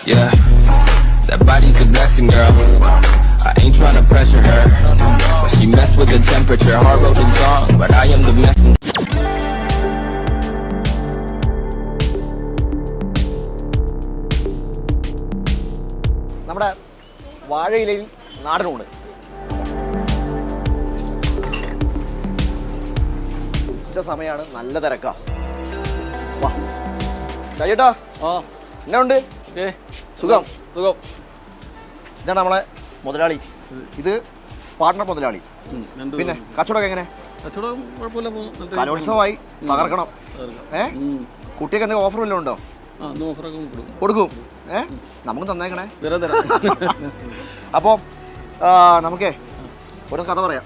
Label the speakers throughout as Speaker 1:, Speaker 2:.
Speaker 1: Yeah, that body's a blessing, girl. I ain't tryna pressure her, but she messed with the temperature. Heart wrote the song, but I am the messenger.
Speaker 2: നമ്മുടെ വാഴയിലയിൽ നാടനൂണ് ഉച്ച സമയമാണ്, നല്ല തിരക്കാ. വാ ചേട്ടാ, എന്നാ ഉണ്ട്? സുഖം സുഖം. ഇതാണ് നമ്മളെ മുതലാളി, ഇത് പാർട്ണർ മുതലാളി. പിന്നെ കച്ചവടമൊക്കെ എങ്ങനെ? കലോത്സവമായി തകർക്കണം. കുട്ടിയൊക്കെ എന്തെങ്കിലും ഓഫർ വല്ലതും ഉണ്ടോ? കൊടുക്കും. നമുക്ക് തന്നേക്കണേ. അപ്പോൾ നമുക്കേ ഒരു കഥ പറയാം.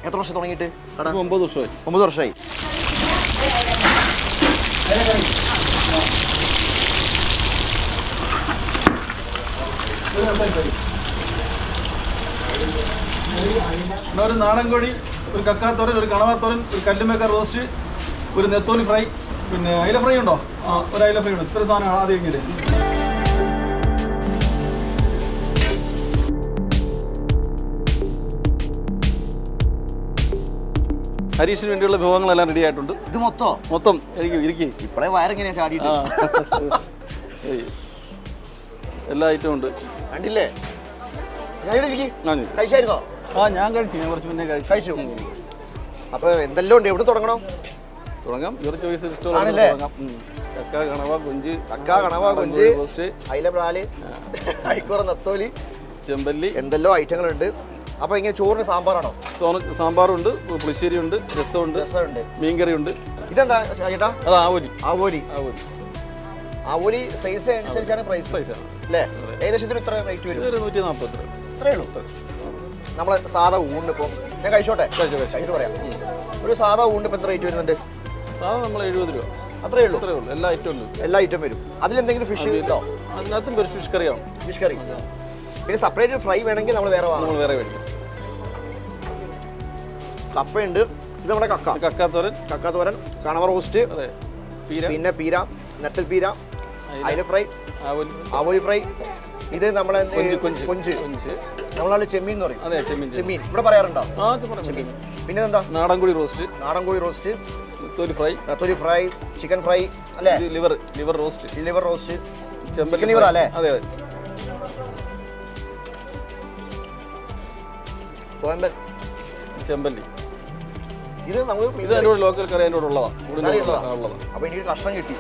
Speaker 2: എത്ര വർഷം തുടങ്ങിയിട്ട്? 9 വർഷമായി.
Speaker 3: ഒരു നാടൻ കോഴി, ഒരു കക്കാത്തോരൻ, ഒരു കണവാത്തോരൻ, ഒരു കല്ലുമേക്ക റോസ്റ്റ്, ഒരു നെത്തോലി ഫ്രൈ, പിന്നെ അയില ഫ്രൈ ഉണ്ടോ? ഒരു അയില ഫ്രൈ ഉണ്ട്. ഇത്ര സാധനമാണ് ആദ്യം ഇങ്ങനെ. ഹരീഷിന് വേണ്ടിയുള്ള വിഭവങ്ങളെല്ലാം റെഡി ആയിട്ടുണ്ട്.
Speaker 2: ഇത് മൊത്തം
Speaker 3: ഇരിക്കും.
Speaker 2: ഇപ്പോഴേ വയറെങ്ങനെയാ ചാടിയിട്ട്?
Speaker 3: എല്ലാ ഐറ്റവും ഉണ്ട്.
Speaker 2: കണ്ടില്ലേ? കഴിച്ചായിരുന്നോ?
Speaker 3: ഞാൻ കഴിച്ചു. ഞാൻ കുറച്ച് മുന്നേ
Speaker 2: കഴിച്ചു. അപ്പൊ എന്തെല്ലാം ഉണ്ട്? എവിടെ തുടങ്ങാം?
Speaker 3: Your choice. കക്ക, കണവ, കൊഞ്ച്,
Speaker 2: അയില, ബ്രാല്, ഐക്കുറ, നത്തോലി,
Speaker 3: ചെമ്പല്ലി,
Speaker 2: എന്തെല്ലോ ഐറ്റങ്ങളുണ്ട്. അപ്പൊ ഇങ്ങനെ ചോറിന് സാമ്പാറാണോ?
Speaker 3: സാമ്പാറുണ്ട്, പുളിശ്ശേരി ഉണ്ട്, രസമുണ്ട്, മീൻകറി ഉണ്ട്.
Speaker 2: ഇതെന്താ ചേട്ടാ?
Speaker 3: അത്
Speaker 2: ആവോലി സൈസ് അനുസരിച്ചാണ് പ്രൈസ് അല്ലേ? ഏകദേശം ഇത്ര റേറ്റ് വരും?
Speaker 3: 140.
Speaker 2: ഇത്രയേ ഉള്ളൂ. നമ്മളെ സാധാ ഊണിന് ഇപ്പം ഞാൻ കഴിച്ചോട്ടെ, കഴിച്ചിട്ട് പറയാം. ഒരു സാധാ ഊണിന് ഇപ്പം എത്ര റേറ്റ് വരുന്നുണ്ട്?
Speaker 3: സാധാ നമ്മൾ 70 രൂപ.
Speaker 2: അത്രേ ഉള്ളൂ. എല്ലാ ഐറ്റം വരും. അതിലെന്തെങ്കിലും ഫിഷ് ഉണ്ടോ?
Speaker 3: അതിനകത്തും ഫിഷ് കറിയാവും.
Speaker 2: Fish curry. പിന്നെ സെപ്പറേറ്റ് ഫ്രൈ വേണമെങ്കിൽ നമ്മൾ വേറെ
Speaker 3: മേടിക്കും.
Speaker 2: കപ്പയുണ്ട്. ഇത് നമ്മുടെ കക്കാത്തോരൻ, കണവ റോസ്റ്റ്, പിന്നെ പീര, നെത്തൽ പീര, അയില ഫ്രൈ, ആവോലി ഫ്രൈ. ഇത് നമ്മളെ കൊഞ്ച്, നമ്മളാണ് ചെമ്മീൻ എന്ന് പറയും. ചെമ്മീൻ ഇവിടെ പറയാറുണ്ടോ? ചെമ്മീൻ. പിന്നെ എന്താ? നാടൻ കോഴി റോസ്റ്റ്, നെത്തോലി ഫ്രൈ, ചിക്കൻ ഫ്രൈ അല്ലേ? ലിവർ റോസ്റ്റ്, ചിക്കൻ ലിവർ അല്ലേ?
Speaker 3: അതെ. ചെമ്പല്ലി.
Speaker 2: ഇത് നമുക്ക്
Speaker 3: ലോക്കൽ കറി അതിൻ്റെ ഉള്ളതാണ്.
Speaker 2: അപ്പൊ എനിക്ക് കഷ്ണം കിട്ടി.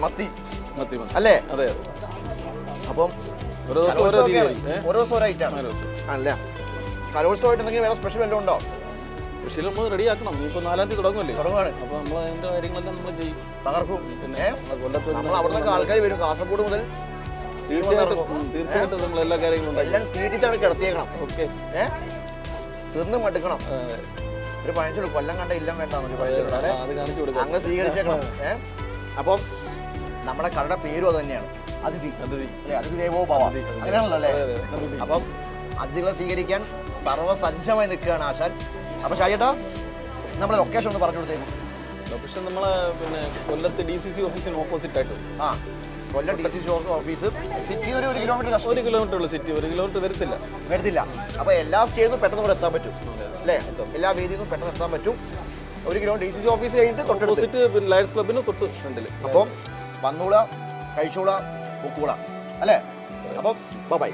Speaker 2: മത്തി
Speaker 3: അല്ലേ?
Speaker 2: അതെ. അപ്പം ഓരോ ദിവസം ഓരോ ഐറ്റം ആണല്ലേ? കലോത്സവമായിട്ട് എന്തെങ്കിലും വേറെ സ്പെഷ്യൽ വല്ലതും ഉണ്ടോ?
Speaker 3: സ്പെഷ്യൽ നമ്മൾ റെഡി ആക്കണം. ഇപ്പോൾ 4-ാം തീയതി തുടങ്ങുമല്ലേ? അപ്പോൾ നമ്മൾ അതിൻ്റെ കാര്യങ്ങളെല്ലാം നമ്മൾ ചെയ്യും,
Speaker 2: തകർക്കും. പിന്നെ നമ്മൾ അവിടെ നിന്നൊക്കെ ആൾക്കാർ വരും. കാസർഗോഡ് മുതൽ
Speaker 3: തീർച്ചയായിട്ടും നമ്മൾ എല്ലാ കാര്യങ്ങളും
Speaker 2: എല്ലാം തീറ്റിച്ചാണ് കിടത്തിയേക്കണം. ഓക്കെ, തിന്ന് മടുക്കണം. ഒരു പഴഞ്ചൊല്ലു, കൊല്ലം കണ്ട ഇല്ലം വേണ്ട അങ്ങ് സ്വീകരിച്ചേക്കണം. അപ്പം നമ്മുടെ കടയുടെ പേരും അത് തന്നെയാണ്, അതിഥി അല്ലേ? അതിഥി ദേവോ ഭവ, അങ്ങനെയാണല്ലോ അല്ലേ? അപ്പം അതിഥികളെ സ്വീകരിക്കാൻ സർവ്വസജ്ജമായി നിൽക്കുകയാണ് ആശാൻ. അപ്പൊ ഷാജേട്ടാ, നമ്മളെ ലൊക്കേഷൻ ഒന്ന് പറഞ്ഞു കൊടുത്തേക്കും.
Speaker 3: ലൊക്കേഷൻ നമ്മളെ പിന്നെ കൊല്ലത്ത് DCC ഓഫീസിന് ഓപ്പോസിറ്റ് ആയിട്ട്.
Speaker 2: കൊല്ലം DCC ഓഫീസ് സിറ്റി ഒരു കിലോമീറ്റർ
Speaker 3: ഉള്ളൂ. സിറ്റി 1 കിലോമീറ്റർ വരത്തില്ല. അപ്പൊ എല്ലാ സ്റ്റേജിൽ നിന്നും പെട്ടെന്ന് ഇവിടെ എത്താൻ പറ്റും അല്ലേ? എല്ലാ വേദിയിൽ നിന്നും പെട്ടെന്ന് എത്താൻ പറ്റും. 1 കിലോമീറ്റർ DCC ഓഫീസ് കഴിഞ്ഞിട്ട് തൊട്ടടുത്ത് ലയൺസ് ക്ലബിന് തൊട്ട് ഫ്രണ്ടിൽ.
Speaker 2: അപ്പം വന്നൂള, കഴിച്ചോള, പൊക്കൂള അല്ലേ? അപ്പം ബൈ.